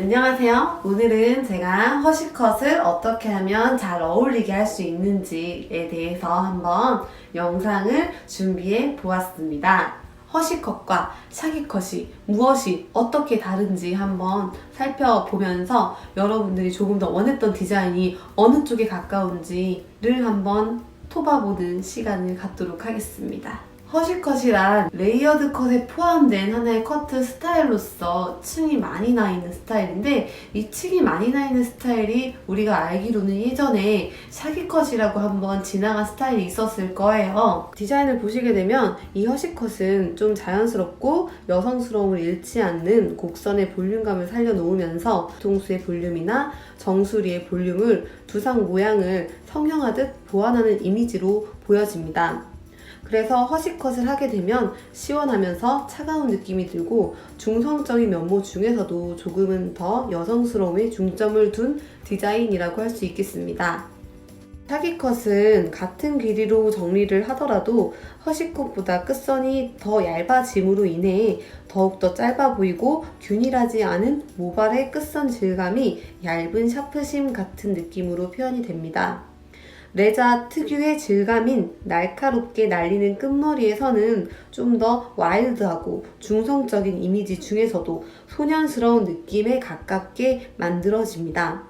안녕하세요. 오늘은 제가 허쉬컷을 어떻게 하면 잘 어울리게 할 수 있는지에 대해서 한번 영상을 준비해 보았습니다. 허쉬컷과 샤기컷이 무엇이 어떻게 다른지 한번 살펴보면서 여러분들이 조금 더 원했던 디자인이 어느 쪽에 가까운지를 한번 톱아보는 시간을 갖도록 하겠습니다. 허쉬컷이란 레이어드 컷에 포함된 하나의 커트 스타일로서 층이 많이 나 있는 스타일인데, 이 층이 많이 나 있는 스타일이 우리가 알기로는 예전에 샤기컷이라고 한번 지나간 스타일이 있었을 거예요. 디자인을 보시게 되면 이 허쉬컷은 좀 자연스럽고 여성스러움을 잃지 않는 곡선의 볼륨감을 살려놓으면서 뒤통수의 볼륨이나 정수리의 볼륨을 두상 모양을 성형하듯 보완하는 이미지로 보여집니다. 그래서 허쉬컷을 하게 되면 시원하면서 차가운 느낌이 들고 중성적인 면모 중에서도 조금은 더 여성스러움에 중점을 둔 디자인이라고 할 수 있겠습니다. 샤기컷은 같은 길이로 정리를 하더라도 허쉬컷보다 끝선이 더 얇아짐으로 인해 더욱더 짧아 보이고 균일하지 않은 모발의 끝선 질감이 얇은 샤프심 같은 느낌으로 표현이 됩니다. 레자 특유의 질감인 날카롭게 날리는 끝머리에서는 좀 더 와일드하고 중성적인 이미지 중에서도 소년스러운 느낌에 가깝게 만들어집니다.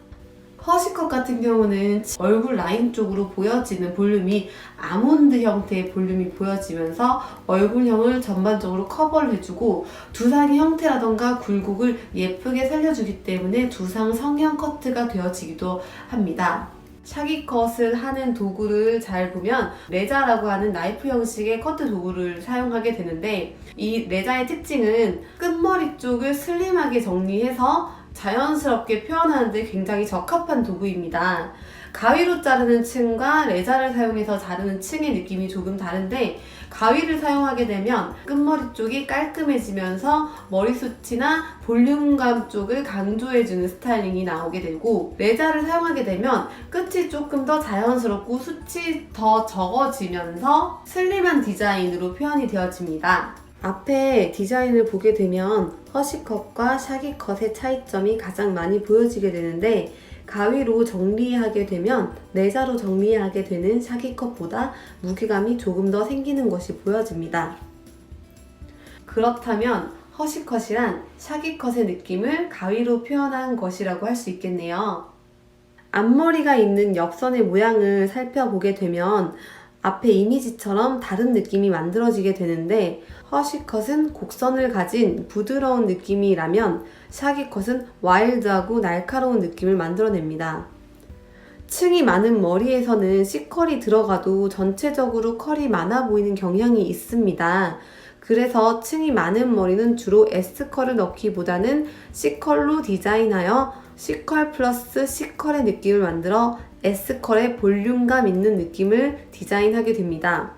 허쉬컷 같은 경우는 얼굴 라인 쪽으로 보여지는 볼륨이 아몬드 형태의 볼륨이 보여지면서 얼굴형을 전반적으로 커버를 해주고 두상의 형태라던가 굴곡을 예쁘게 살려주기 때문에 두상 성형 커트가 되어지기도 합니다. 샤기컷을 하는 도구를 잘 보면 레자라고 하는 나이프 형식의 커트 도구를 사용하게 되는데, 이 레자의 특징은 끝머리 쪽을 슬림하게 정리해서 자연스럽게 표현하는 데 굉장히 적합한 도구입니다. 가위로 자르는 층과 레자를 사용해서 자르는 층의 느낌이 조금 다른데, 가위를 사용하게 되면 끝머리 쪽이 깔끔해지면서 머리숱이나 볼륨감 쪽을 강조해주는 스타일링이 나오게 되고, 레자를 사용하게 되면 끝이 조금 더 자연스럽고 숱이 더 적어지면서 슬림한 디자인으로 표현이 되어집니다. 앞에 디자인을 보게 되면 허쉬컷과 샤기컷의 차이점이 가장 많이 보여지게 되는데, 가위로 정리하게 되면 레자로 정리하게 되는 샤기컷보다 무게감이 조금 더 생기는 것이 보여집니다. 그렇다면 허쉬컷이란 샤기컷의 느낌을 가위로 표현한 것이라고 할 수 있겠네요. 앞머리가 있는 옆선의 모양을 살펴보게 되면 앞에 이미지처럼 다른 느낌이 만들어지게 되는데, 허쉬컷은 곡선을 가진 부드러운 느낌이라면 샤기컷은 와일드하고 날카로운 느낌을 만들어냅니다. 층이 많은 머리에서는 C컬이 들어가도 전체적으로 컬이 많아 보이는 경향이 있습니다. 그래서 층이 많은 머리는 주로 S컬을 넣기보다는 C컬로 디자인하여 C컬 플러스 C컬의 느낌을 만들어 S컬의 볼륨감 있는 느낌을 디자인하게 됩니다.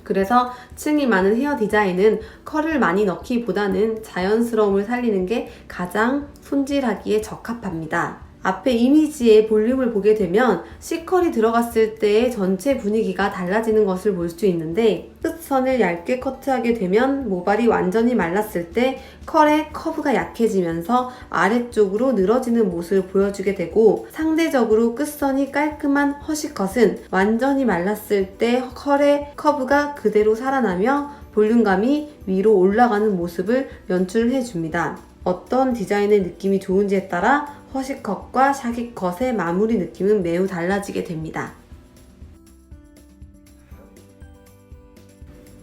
그래서 층이 많은 헤어 디자인은 컬을 많이 넣기보다는 자연스러움을 살리는 게 가장 손질하기에 적합합니다. 앞에 이미지의 볼륨을 보게 되면 C컬이 들어갔을 때의 전체 분위기가 달라지는 것을 볼 수 있는데, 끝선을 얇게 커트하게 되면 모발이 완전히 말랐을 때 컬의 커브가 약해지면서 아래쪽으로 늘어지는 모습을 보여주게 되고, 상대적으로 끝선이 깔끔한 허쉬컷은 완전히 말랐을 때 컬의 커브가 그대로 살아나며 볼륨감이 위로 올라가는 모습을 연출해 줍니다. 어떤 디자인의 느낌이 좋은지에 따라 허쉬컷과 샤기컷의 마무리 느낌은 매우 달라지게 됩니다.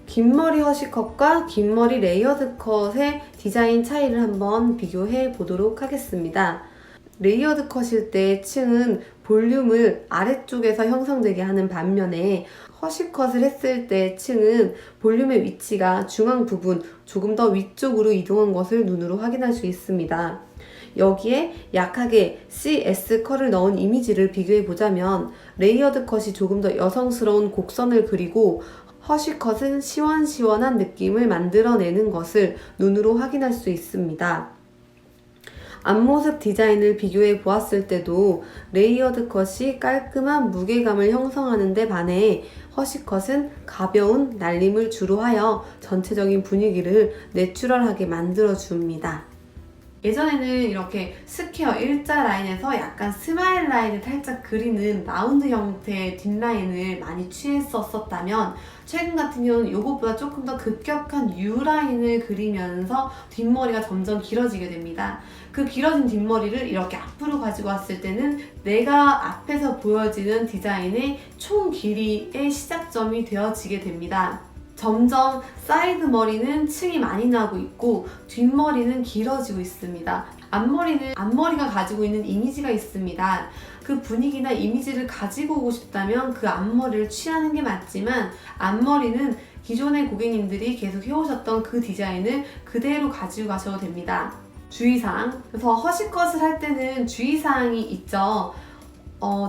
긴머리 허쉬컷과 긴머리 레이어드 컷의 디자인 차이를 한번 비교해 보도록 하겠습니다. 레이어드 컷일 때 층은 볼륨을 아래쪽에서 형성되게 하는 반면에, 허쉬컷을 했을 때 층은 볼륨의 위치가 중앙 부분 조금 더 위쪽으로 이동한 것을 눈으로 확인할 수 있습니다. 여기에 약하게 CS 컬을 넣은 이미지를 비교해 보자면 레이어드 컷이 조금 더 여성스러운 곡선을 그리고 허쉬컷은 시원시원한 느낌을 만들어내는 것을 눈으로 확인할 수 있습니다. 앞모습 디자인을 비교해 보았을 때도 레이어드 컷이 깔끔한 무게감을 형성하는 데 반해 허쉬컷은 가벼운 날림을 주로 하여 전체적인 분위기를 내추럴하게 만들어 줍니다. 예전에는 이렇게 스퀘어 일자 라인에서 약간 스마일 라인을 살짝 그리는 라운드 형태의 뒷라인을 많이 취했었다면 최근 같은 경우는 이것보다 조금 더 급격한 U 라인을 그리면서 뒷머리가 점점 길어지게 됩니다. 그 길어진 뒷머리를 이렇게 앞으로 가지고 왔을 때는 내가 앞에서 보여지는 디자인의 총 길이의 시작점이 되어지게 됩니다. 점점 사이드 머리는 층이 많이 나고 있고 뒷머리는 길어지고 있습니다. 앞머리가 가지고 있는 이미지가 있습니다. 그 분위기나 이미지를 가지고 오고 싶다면 그 앞머리를 취하는 게 맞지만 앞머리는 기존의 고객님들이 계속 해오셨던 그 디자인을 그대로 가지고 가셔도 됩니다. 주의사항. 그래서 허쉬컷을 할 때는 주의사항이 있죠.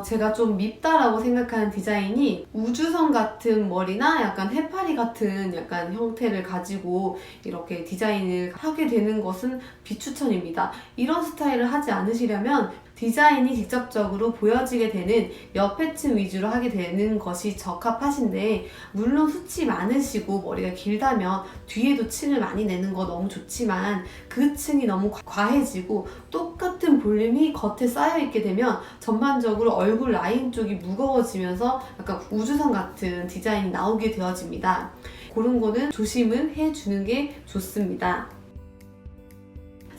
제가 좀 밉다라고 생각하는 디자인이 우주선 같은 머리나 약간 해파리 같은 약간 형태를 가지고 이렇게 디자인을 하게 되는 것은 비추천입니다. 이런 스타일을 하지 않으시려면 디자인이 직접적으로 보여지게 되는 옆에 층 위주로 하게 되는 것이 적합하신데, 물론 숱이 많으시고 머리가 길다면 뒤에도 층을 많이 내는 거 너무 좋지만 그 층이 너무 과해지고 똑같은 볼륨이 겉에 쌓여있게 되면 전반적으로 얼굴 라인 쪽이 무거워지면서 약간 우주선 같은 디자인이 나오게 되어집니다. 그런 거는 조심을 해주는 게 좋습니다.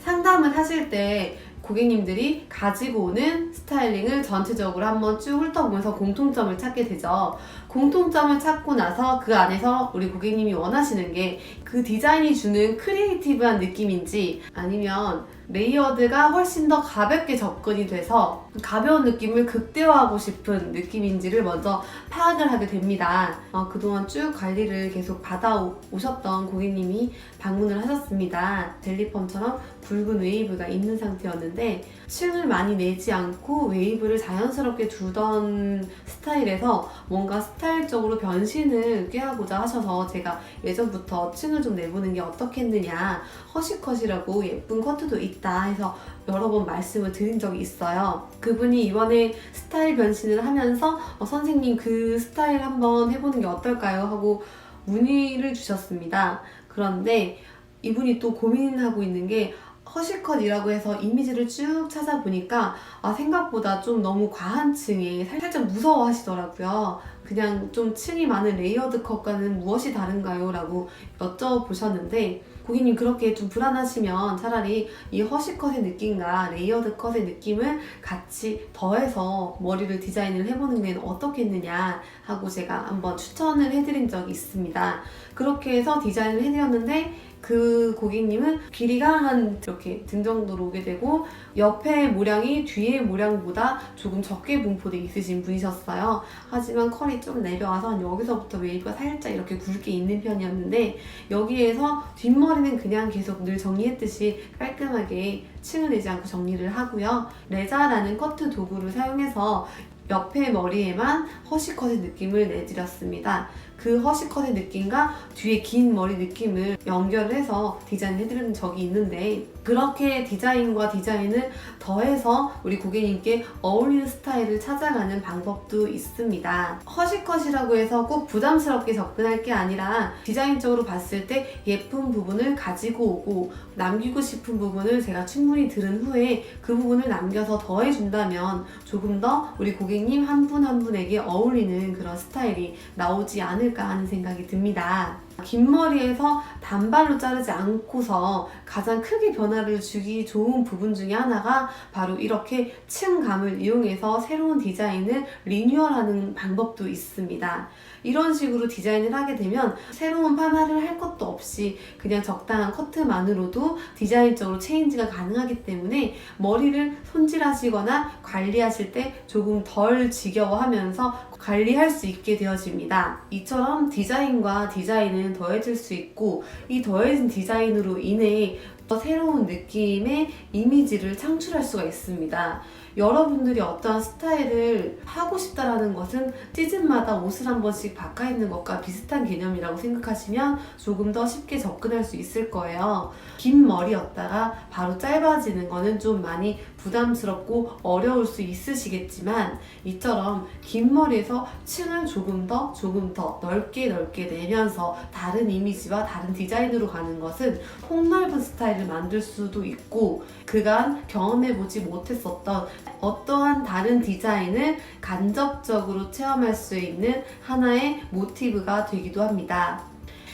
상담을 하실 때 고객님들이 가지고 오는 스타일링을 전체적으로 한번 쭉 훑어보면서 공통점을 찾게 되죠. 공통점을 찾고 나서 그 안에서 우리 고객님이 원하시는 게 그 디자인이 주는 크리에이티브한 느낌인지 아니면 레이어드가 훨씬 더 가볍게 접근이 돼서 가벼운 느낌을 극대화하고 싶은 느낌인지를 먼저 파악을 하게 됩니다. 그동안 쭉 관리를 계속 받아오셨던 고객님이 방문을 하셨습니다. 젤리펌처럼 굵은 웨이브가 있는 상태였는데 층을 많이 내지 않고 웨이브를 자연스럽게 두던 스타일에서 뭔가 스타일적으로 변신을 꾀하고자 하셔서 제가 예전부터 층을 좀 내보는 게 어떻겠느냐, 허쉬컷이라고 예쁜 커트도 있다 해서 여러 번 말씀을 드린 적이 있어요. 그분이 이번에 스타일 변신을 하면서 선생님 그 스타일 한번 해보는 게 어떨까요? 하고 문의를 주셨습니다. 그런데 이분이 또 고민하고 있는 게 허쉬컷이라고 해서 이미지를 쭉 찾아보니까 생각보다 좀 너무 과한 층이 살짝 무서워 하시더라고요. 그냥 좀 층이 많은 레이어드 컷과는 무엇이 다른가요? 라고 여쭤보셨는데, 고객님 그렇게 좀 불안하시면 차라리 이 허쉬컷의 느낌과 레이어드 컷의 느낌을 같이 더해서 머리를 디자인을 해보는 게 어떻겠느냐 하고 제가 한번 추천을 해드린 적이 있습니다. 그렇게 해서 디자인을 해드렸는데 그 고객님은 길이가 한 이렇게 등 정도로 오게 되고 옆에 모량이 뒤에 모량보다 조금 적게 분포되어 있으신 분이셨어요. 하지만 컬이 좀 내려와서 여기서부터 웨이브가 살짝 이렇게 굵게 있는 편이었는데 여기에서 뒷머리는 그냥 계속 늘 정리했듯이 깔끔하게 층을 내지 않고 정리를 하고요. 레자라는 커트 도구를 사용해서 옆에 머리에만 허쉬컷의 느낌을 내드렸습니다. 그 허쉬컷의 느낌과 뒤에 긴 머리 느낌을 연결을 해서 디자인을 해드리는 적이 있는데, 그렇게 디자인과 디자인을 더해서 우리 고객님께 어울리는 스타일을 찾아가는 방법도 있습니다. 허쉬컷이라고 해서 꼭 부담스럽게 접근할 게 아니라 디자인적으로 봤을 때 예쁜 부분을 가지고 오고 남기고 싶은 부분을 제가 충분히 들은 후에 그 부분을 남겨서 더해준다면 조금 더 우리 고객님 한 분 한 분에게 어울리는 그런 스타일이 나오지 않을까 하는 생각이 듭니다. 긴 머리에서 단발로 자르지 않고서 가장 크게 변화를 주기 좋은 부분 중에 하나가 바로 이렇게 층감을 이용해서 새로운 디자인을 리뉴얼하는 방법도 있습니다. 이런 식으로 디자인을 하게 되면 새로운 파마를 할 것도 없이 그냥 적당한 커트만으로도 디자인적으로 체인지가 가능하기 때문에 머리를 손질하시거나 관리하실 때 조금 덜 지겨워하면서 관리할 수 있게 되어집니다. 이처럼 디자인과 디자인은 더해질 수 있고 이 더해진 디자인으로 인해 새로운 느낌의 이미지를 창출할 수가 있습니다. 여러분들이 어떠한 스타일을 하고 싶다라는 것은 시즌마다 옷을 한 번씩 바꿔 입는 것과 비슷한 개념이라고 생각하시면 조금 더 쉽게 접근할 수 있을 거예요. 긴 머리였다가 바로 짧아지는 거는 좀 많이 부담스럽고 어려울 수 있으시겠지만, 이처럼 긴 머리에서 층을 조금 더 넓게 내면서 다른 이미지와 다른 디자인으로 가는 것은 폭넓은 스타일을 만들 수도 있고, 그간 경험해보지 못했었던 어떠한 다른 디자인을 간접적으로 체험할 수 있는 하나의 모티브가 되기도 합니다.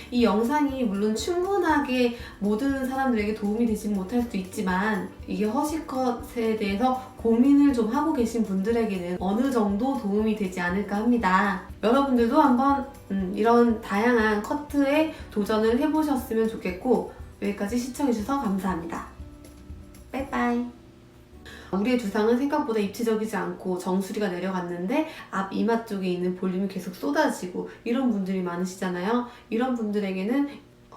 이 영상이 물론 충분하게 모든 사람들에게 도움이 되지 못할 수도 있지만, 이게 허쉬컷에 대해서 고민을 좀 하고 계신 분들에게는 어느 정도 도움이 되지 않을까 합니다. 여러분들도 한번 이런 다양한 커트에 도전을 해보셨으면 좋겠고, 여기까지 시청해주셔서 감사합니다. 빠이빠이. 우리의 두상은 생각보다 입체적이지 않고 정수리가 내려갔는데 앞 이마 쪽에 있는 볼륨이 계속 쏟아지고, 이런 분들이 많으시잖아요. 이런 분들에게는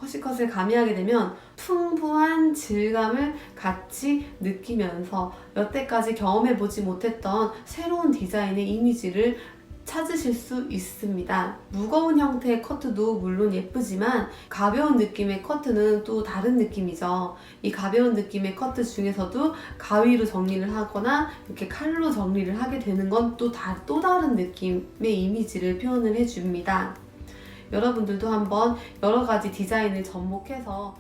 허쉬컷을 가미하게 되면 풍부한 질감을 같이 느끼면서 여태까지 경험해보지 못했던 새로운 디자인의 이미지를 찾으실 수 있습니다. 무거운 형태의 커트도 물론 예쁘지만 가벼운 느낌의 커트는 또 다른 느낌이죠. 이 가벼운 느낌의 커트 중에서도 가위로 정리를 하거나 이렇게 칼로 정리를 하게 되는 건 또 다른 느낌의 이미지를 표현을 해줍니다. 여러분들도 한번 여러 가지 디자인을 접목해서